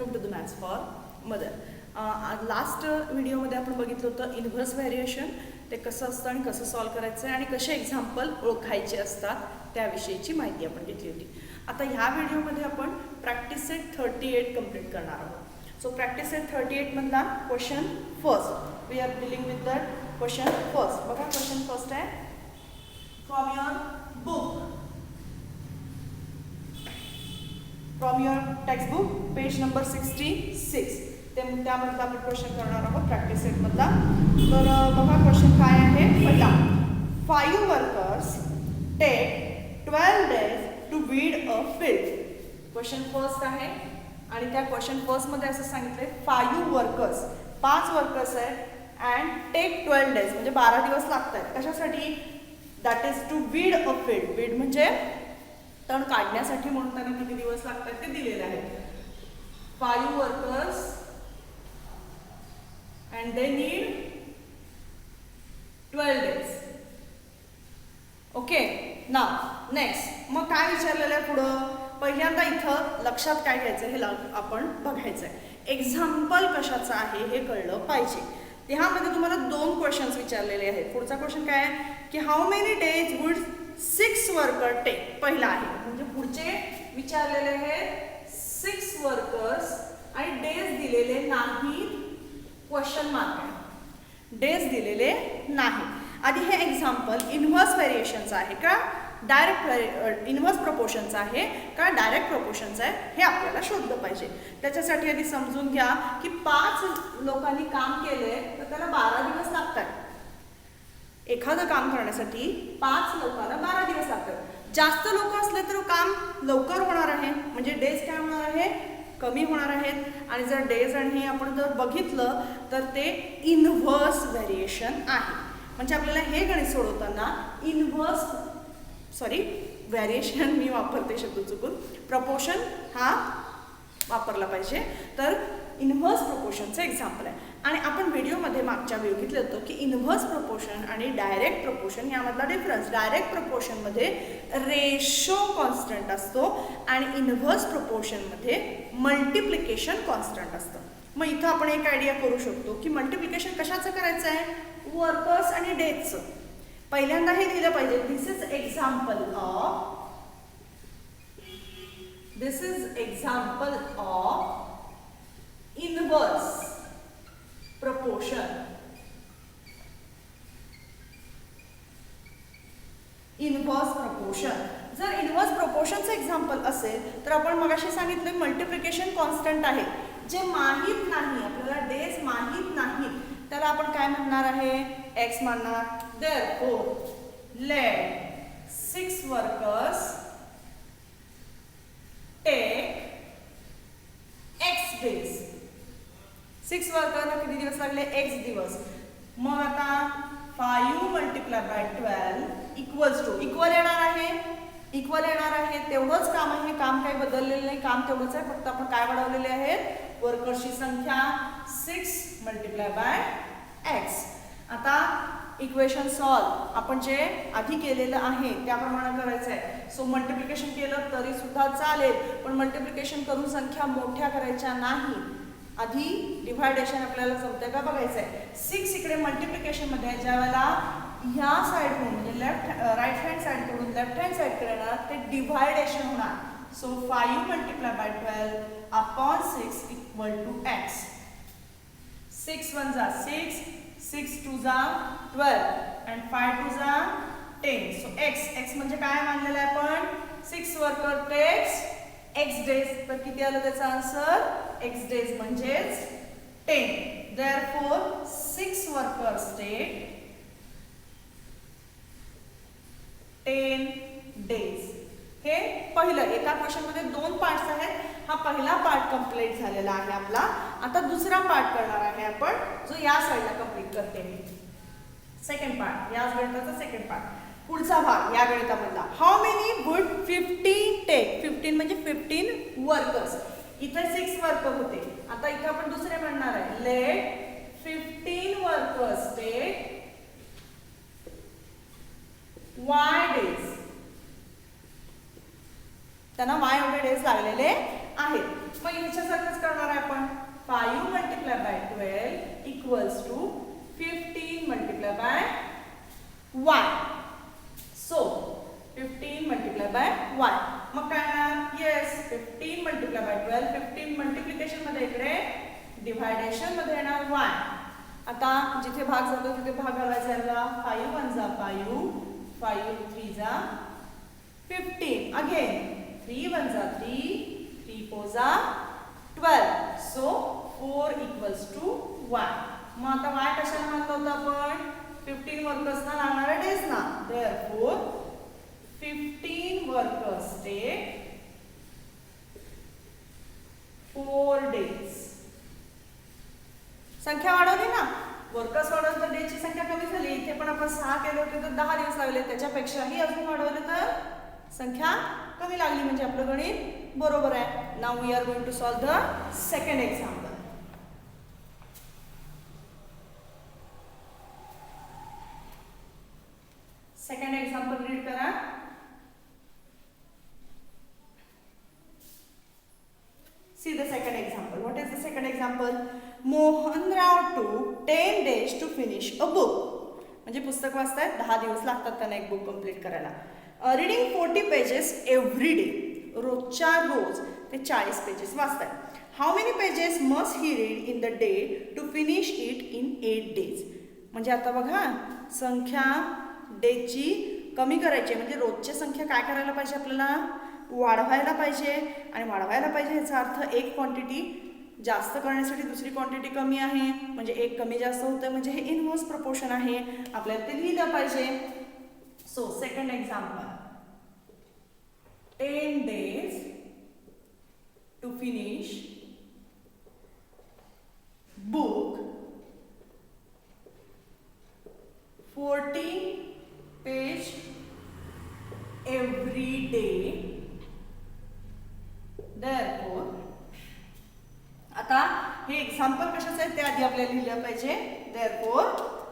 Welcome to the maths for mother. Last व्हिडिओमध्ये आपण बघितलं होतं इन्व्हर्स व्हेरिएशन, ते कसं असतं आणि कसं सॉल्व करायचं आहे आणि कसे एक्झाम्पल ओळखायचे असतात त्याविषयीची माहिती आपण घेतली होती. आता ह्या व्हिडिओमध्ये आपण प्रॅक्टिस सेट 38 कंप्लीट करणार आहोत. सो प्रॅक्टिस सेट 38 मधला question first, we are dealing with that question first. बघा क्वेश्चन फर्स्ट आहे from your book, from your textbook page number 66. त्यामधला आपण क्वेश्चन करणार आहोत प्रॅक्टिस सेटमधला. तर बघा क्वेश्चन काय आहे. पहिला, 5 workers take 12 days to weed a field. Question first आहे आणि त्या क्वेश्चन फर्स्टमध्ये असं सांगितलंय 5 वर्कर्स, 5 वर्कर्स आहेत अँड टेक 12 days म्हणजे 12 दिवस लागत आहेत. कशासाठी? That is to weed a field. Weed म्हणजे तण काढण्यासाठी, म्हणून त्यांना किती दिवस लागतात ते दिलेले आहेत. 5 workers and they need 12 days. Okay, now next. मग काय विचारलेलं आहे पुढं? पहिल्यांदा इथं लक्षात काय घ्यायचं हे आपण बघायचं आहे. एक्झाम्पल कशाचं आहे हे कळलं पाहिजे. ह्यामध्ये तुम्हाला 2 क्वेश्चन्स विचारलेले आहेत. पुढचा क्वेश्चन काय आहे की how many days would 6 worker take. पहिला आहे म्हणजे पुढचे विचारलेले आहेत 6 वर्कर्स आणि डेज दिलेले नाहीत. क्वेश्चन मार्क आहे, डेज दिलेले नाही. आधी हे एक्झाम्पल इन्व्हर्स व्हेरिएशनचं आहे का डायरेक्ट इन्व्हर्स प्रपोर्शनचं आहे का डायरेक्ट प्रपोर्शनचं आहे हे आपल्याला शोधलं पाहिजे. त्याच्यासाठी आधी समजून घ्या की 5 लोकांनी काम केले तर त्याला 12 दिवस लागतात. एखादं काम करण्यासाठी 5 लोकांना 12 दिवस लागतात. जास्त लोक असले तर काम लवकर होणार आहे, म्हणजे डेज काय होणार आहे, कमी होणार आहेत. आणि जर डेज आणि हे आपण जर बघितलं तर ते इन्व्हर्स व्हेरिएशन आहे. म्हणजे आपल्याला हे गणित सोडवताना व्हेरिएशन मी वापरते शब्द चुकून, प्रपोर्शन हा वापरला पाहिजे. तर इन्व्हर्स प्रपोर्शनचं एक्झाम्पल आहे. आणि आपण व्हिडिओमध्ये मागच्या वेळी घेतलं होतं की इन्व्हर्स प्रपोर्शन आणि डायरेक्ट प्रपोर्शन यामधला डिफरन्स. डायरेक्ट प्रपोर्शनमध्ये रेशो कॉन्स्टंट असतो आणि इन्व्हर्स प्रपोर्शनमध्ये मल्टिप्लिकेशन कॉन्स्टंट असतं. मग इथं आपण एक आयडिया करू शकतो की मल्टिप्लिकेशन कशाचं करायचं आहे, वर्कर्स आणि डेजचं. पहिल्यांदा हे दिलं पाहिजे, this is example of inverse proportion. Inverse proportion जर इन्व्हर्स प्रपोर्शनचं एक्झाम्पल असेल तर आपण मगाशी सांगितलं मल्टिप्लिकेशन कॉन्स्टंट आहे. जे माहीत नाही आपल्याला, डेज माहीत नाहीत, त्याला आपण काय म्हणणार आहे, एक्स म्हणणार. Therefore let 6 workers take x days. 6 वर्करला किती दिवस लागले, एक्स दिवस. मग आता 5 multiply by 12 equals to, equal येणार आहे, इक्वल येणार आहे. तेवढंच काम आहे, काम काही बदललेलं नाही, काम तेवढंच आहे, फक्त आपण काय वाढवलेले आहेत, वर्कर्सची संख्या 6 मल्टिप्लाय बाय एक्स. आता इक्वेशन सॉल्व आपण जे आधी केलेलं आहे त्याप्रमाणे करायचं आहे. सो मल्टिप्लिकेशन केलं तरी सुद्धा चालेल, पण मल्टिप्लिकेशन करून संख्या मोठ्या करायच्या नाही. आधी डिव्हायडेशन आपल्याला जमतंय का बघायचं आहे. 6 इकडे मल्टिप्लिकेशनमध्ये आहे, ज्या वेळेला ह्या साईडकडून म्हणजे राईट हँड साईडकडून लेफ्ट हँड साईडकडे येणार ते डिव्हायडेशन होणार. So 5 multiply by 12 upon 6 equal to x. 6 1 जा 6, 6 2 जा 12 अँड 5 2 जा 10. सो एक्स म्हणजे काय मानलेलं आहे आपण, 6 वर्कर टेक्स एक्स डेज. तर किती आलं त्याचा आन्सर, एक्स डेज म्हणजेच 10. Therefore 6 workers take 10 days. हे पहिलं, एका क्वेश्चनमध्ये 2 पार्ट्स आहेत. हा पहिला पार्ट कंप्लीट झालेला आहे आपला. आता दुसरा पार्ट करणार आहे आपण, जो या साईडला कंप्लीट करते मी. सेकंड पार्ट, याच गणिताचा सेकंड पार्ट, पुढचा भाग या गणितामधला. How many would 15 take. 15 म्हणजे 15 वर्कर्स. इथे 6 वर्कर होते, आता इथे आपण दुसरे म्हणणार आहे, let 15 workers take y days. त्यांना y एवढे डेज लागलेले आहेत. मग ह्याच्यासारखंच करणार आहे आपण. 5 multiply by 12 equals to 15 multiply by 1. So 15 multiply by 1. मग काय ना, येस 15 मल्टिप्लाय बाय 12, 15 मल्टिप्लिकेशन मध्ये इकडे डिव्हायडेशन मध्ये येणार 1. आता जिथे भाग जातो तिथे भाग घालायचा याला. 5 1 जा 5, 5 3 जा 15. अगेन 3 1 जा 3, 3 4 जा 12. So 4 equals to 1. मग आता y कशाला म्हणतो होतो आपण? 15 वर्कर्सना लागणाऱ्या डेज ना. Therefore 15 workers take 4 days. संख्या वाढवली ना, वर्कर्स वाढवलं तर डेची संख्या कमी झाली. इथे पण आपण 6 केले होते तर 10 दिवस लागले. त्याच्यापेक्षाही अजून वाढवलं तर संख्या कमी लागली, म्हणजे आपलं गणित बरोबर आहे. Now we are going to solve the second example. Second example read करा. See the second example. What is the second example? Mohan Rao took 10 days to finish a book. म्हणजे पुस्तक वाचतायत 10 दिवस लागतात त्यांना एक बुक कंप्लीट करायला. Reading 40 pages every day. रोजच्या रोज ते 40 पेजेस वाचतायत. How many pages must he read in the day to finish it in 8 days. म्हणजे आता बघा, संख्या डेची कमी करायची, म्हणजे रोजची संख्या काय करायला पाहिजे आपल्याला? वाढवायला पाहिजे. आणि वाढवायला पाहिजे याचा अर्थ एक क्वांटिटी जास्त करण्यासाठी दुसरी क्वांटिटी कमी आहे, म्हणजे एक कमी जास्त होतं, म्हणजे हे इनव्हर्स प्रपोर्शन आहे. आपल्याला ते लिहिलं पाहिजे. So second example, 10 days to finish book, 40 page every day. Therefore, आता हे एक्झाम्पल कशाचं आहे ते आधी आपल्याला लिहिलं पाहिजे. Therefore,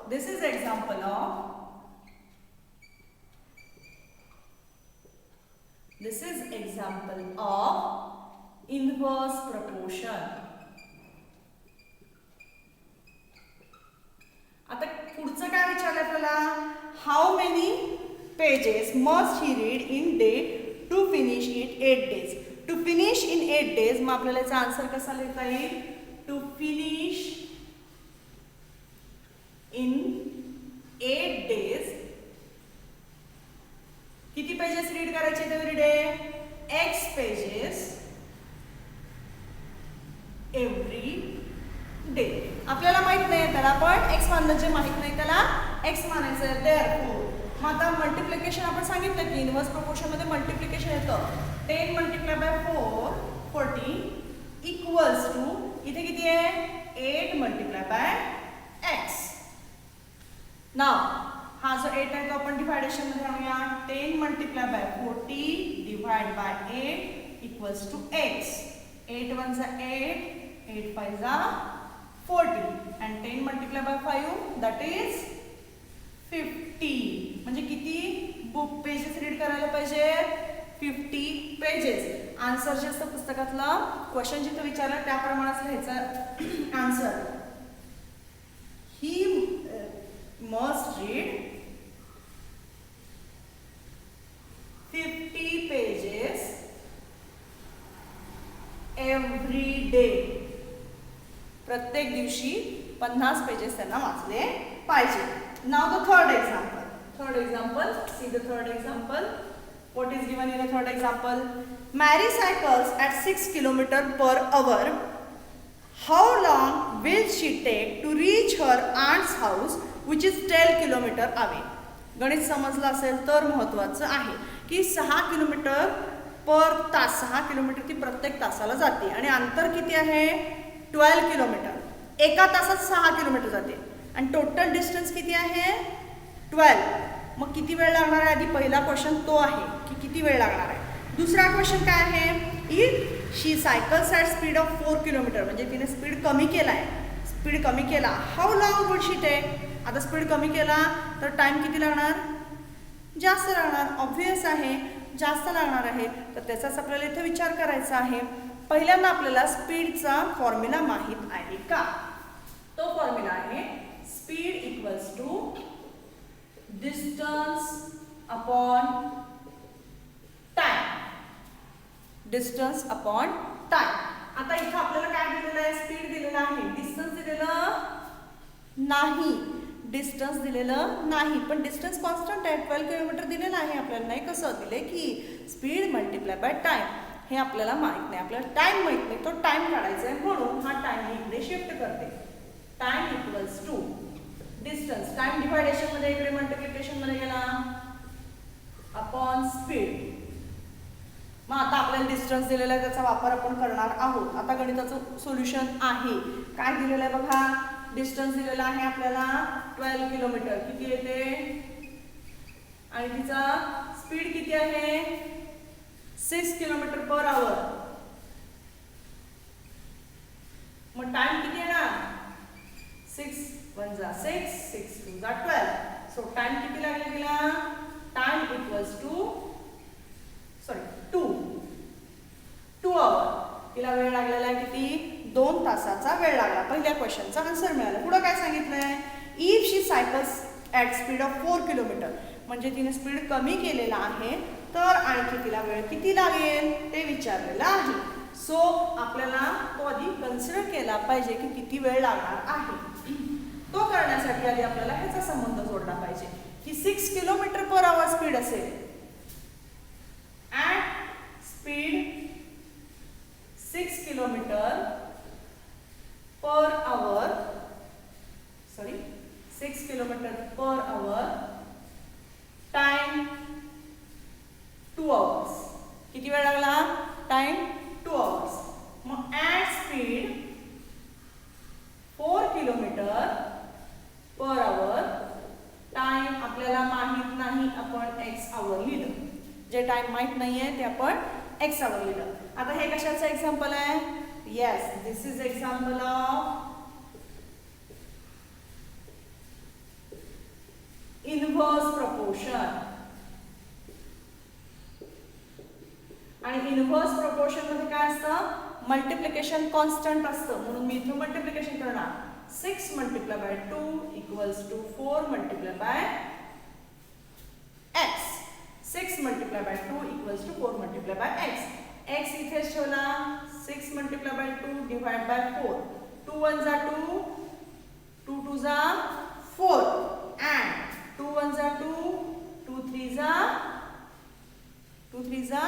this is example of inverse proportion. आता पुढचं काय विचारलं आपल्याला? How many pages must he read in day to finish it 8 days. To finish in 8 days, मग आपल्याला याचा आन्सर कसा लिहिता येईल? टू फिनिश इन 8 days किती पेजेस रीड करायचे every day? x pages every day. आपल्याला माहित नाही त्याला, पण x मानलं जे माहित नाही त्याला x मानायचं आहे. देअरफॉर मग आता मल्टिप्लिकेशन आपण सांगितलं की इनव्हर्स प्रोपोर्शन मध्ये मल्टिप्लिकेशन येतं. 10 मल्टिप्लाय बाय 4 40 इक्वल्स टू इथे किती आहे? 8 मल्टिप्लाय बाय x. नाव हा जो 8 आहे तो आपण डिव्हायडेशन मध्ये आणूया. 10 multiply by 40 divide by 8 equals to x. 8 1 जा 8, 8 5 जा 40 and 10 multiply bye 5 that is 50. म्हणजे किती बुक पेजेस रीड करायला पाहिजे? 50 पेजेस. आन्सर जे असतं पुस्तकातला क्वेश्चन जिथं विचारलं त्याप्रमाणेच लिहायचं answer. He must read 50 pages every day. प्रत्येक दिवशी 50 पेजेस त्यांना वाचले पाहिजे. Now the third example. See the third example. What is given in the third example? Mary cycles at 6 km per hour. How long will she take to reach her aunt's house, which is 12 km away? गणित समजलं असेल तर महत्त्वाचं आहे की 6 kilometre पर तास, 6 kilometre ती प्रत्येक तासाला जाते आणि अंतर किती आहे? 12 किलोमीटर. एका तासात 6 किलोमीटर जाते आणि टोटल डिस्टन्स किती आहे? 12. मग किती वेळ लागणार आहे? आधी पहिला क्वेश्चन तो आहे की किती वेळ लागणार आहे. दुसरा क्वेश्चन काय आहे? If she cycles at speed of 4 kilometre, म्हणजे तिने स्पीड कमी केला आहे. स्पीड कमी केला, how long would she take? आता स्पीड कमी केला तर टाइम किती लागणार? जास्त लागणार. ऑब्व्हियस आहे, जास्त लागणार आहे. तर त्याचाच आपल्याला इथे विचार करायचा आहे. पहिल्यांदा आपल्याला स्पीडचा फॉर्म्युला माहित आहे का? तो फॉर्म्युला आहे speed equals to distance upon time. Distance upon time. आता इथं आपल्याला काय दिलेलं आहे? स्पीड दिलेलं आहे, डिस्टन्स दिलेलं नाही. डिस्टन्स दिलेलं नाही, पण डिस्टन्स कॉन्स्टंट आहे, 12 किलोमीटर दिलेलं आहे आपल्याला. नाही कसं दिले की स्पीड मल्टिप्लाय बाय टाइम. हे आपल्याला माहित नाही, आपल्याला टाइम माहित नाही, तो टाइम काढायचा आहे म्हणून हा टाइम मी इकडे शिफ्ट करते. Time equals to distance, time division मध्ये इकडे मल्टिप्लिकेशन मध्ये गेला अपॉन स्पीड. मग आता आपल्याला डिस्टन्स दिलेला आहे, त्याचा वापर आपण करणार आहोत. आता गणिताचं सोल्युशन आहे. काय दिलेलं आहे बघा? डिस्टन्स दिलेला आहे आपल्याला 12 किलोमीटर. किती येते? आणि तिचा स्पीड किती आहे? 6 किलोमीटर पर आवर. मग टाइम किती येणार? 6 1 जा 6, 6 2 जा 12. सो टाइम किती लागेल तिला? टाइम इक्वल्स टू 2 आवर. तिला वेळ लागलेला आहे किती? 2 तासाचा वेळ लागला. पहिल्या क्वेश्चनचा आन्सर मिळाला. पुढे काय सांगितलंय? If she cycles at speed of 4 kilometre, म्हणजे तिने स्पीड कमी केलेला आहे, तर आणखी तिला वेळ किती लागेल ते विचारलेलं आहे. सो आपल्याला तो आधी कन्सिडर केला पाहिजे की किती वेळ लागणार आहे. तो करण्यासाठी आधी आपल्याला ह्याचा संबंध जोडला पाहिजे की 6 किलोमीटर पर आवर स्पीड असेल. At speed 6 kilometre per hour, 6 kilometre per hour, time 2 hours. किती वेळ लागला? Time 2 hours. मग at speed 4 kilometre per hour, time आपल्याला माहित नाही, आपण x आवर लिहिलं. जे टाइम माहित नाहीये ते आपण x आवर लिहिलं. आता हे कशाचं एक्झाम्पल आहे? Yes, this is example of inverse proportion. आणि इनव्हर्स प्रपोर्शन मध्ये काय असतं? मल्टिप्लिकेशन कॉन्स्टंट असतं, म्हणून मी इथं मल्टिप्लिकेशन करणार. 6 multiply by 2 equals to 4 multiply by x. 6 multiply by 2 equals to 4 multiply by x. x इथेच ठेवला. 6 मल्टिप्लाय बाय 2 डिवाइड बाय 4. 2 1 जा 2, 2 2 जा 4, and 2 1 जा 2, 2 3 जा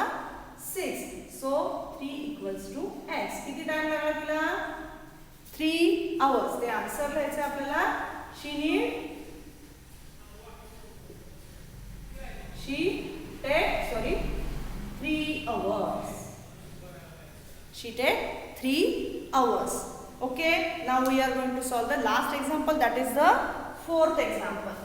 6. So 3 equals to x. किती टाइम लागला तिला? 3 आवर्स. ते आन्सर लिहायचं आपल्याला. she take 3 hours. She take 3 hours. Okay, now we are going to solve the last example, that is the 4th example.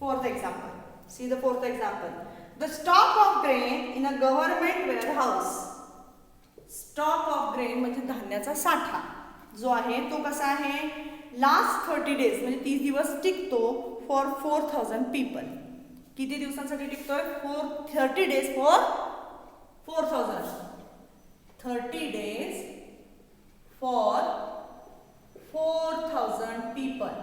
Fourth example. See the fourth example. The stock of grain in a government warehouse. Stock of grain म्हणजे धान्याचा साठा जो आहे तो कसा आहे? Last 30 days म्हणजे 30 दिवस टिकतो फॉर 4000 पीपल. किती दिवसांसाठी टिकतोय? 30 days for 4000. 30 days for 4000 people.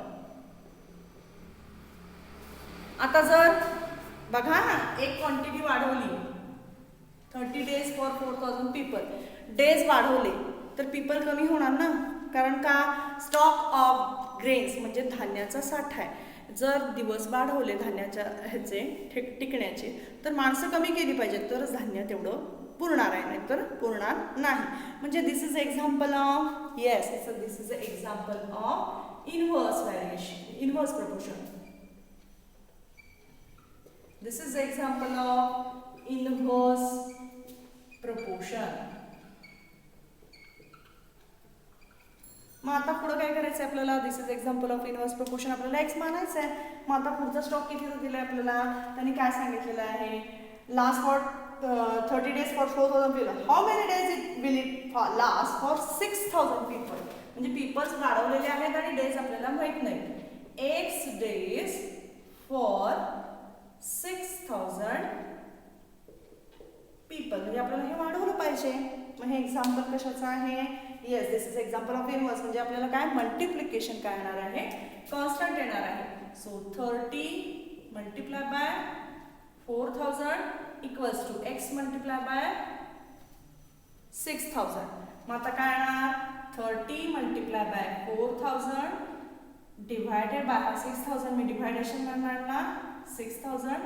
आता जर बघा ना, एक क्वांटिटी वाढवली, 30 days फॉर 4000 पीपल, डेज वाढवले तर पीपल कमी होणार ना. कारण का? स्टॉक ऑफ ग्रेन्स म्हणजे धान्याचा साठा आहे. जर दिवस वाढवले धान्याच्या ह्याचे टिकण्याचे तर माणसं कमी केली पाहिजेत, तरच धान्य तेवढं पुरणार आहे, नाही तर पुरणार नाही. म्हणजे this is example of this is a example of inverse variation, inverse proportion. This is the example of inverse proportion. मग आता पुढे काय करायचं आहे आपल्याला? This is example of inverse proportion. आपल्याला x मानायचं आहे. मग आता पुढचा स्टॉक किती दिलाय आपल्याला? त्यांनी काय सांगितलेलं आहे? Last for 30 days for 4,000 people. How many days will it last for 6,000 people? म्हणजे peoples वाढवलेले आहेत आणि डेज आपल्याला माहित नाहीत. X days for 6,000 people. म्हणजे आपल्याला हे वाढवलं पाहिजे. मग हे एक्झाम्पल कशाचं आहे? Yes, this is example of inverse. म्हणजे आपल्याला काय मल्टिप्लिकेशन काय येणार आहे? कॉन्स्टंट येणार आहे. So 30 multiply by 4,000 equals to x multiply by 6,000. मग आता काय येणार? 30 मल्टिप्लाय बाय 4,000 डिवायडेड बाय 6,000 मी डिवायडेशन करणार ना 6,000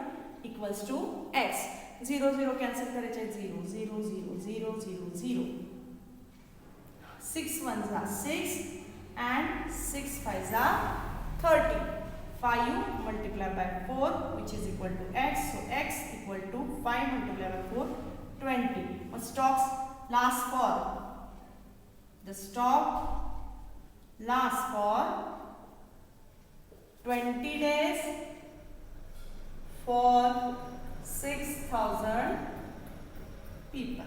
इक्वल्स टू x. 0 0 कॅन्सल करायचे. 0 0 0 0 0 0. 6 1 जा 6 and 6 5 जा 30. 5 multiplied by 4 which is equal to x. So x equal to 5 multiplied by 4 20. What stocks last for? The stock lasts for 20 days for 6,000 people.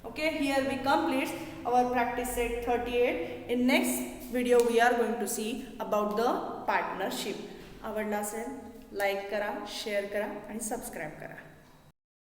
Okay, here we complete our practice set 38. In next video we are going to see about the partnership. आवडला असेल like करा, share करा आणि subscribe करा.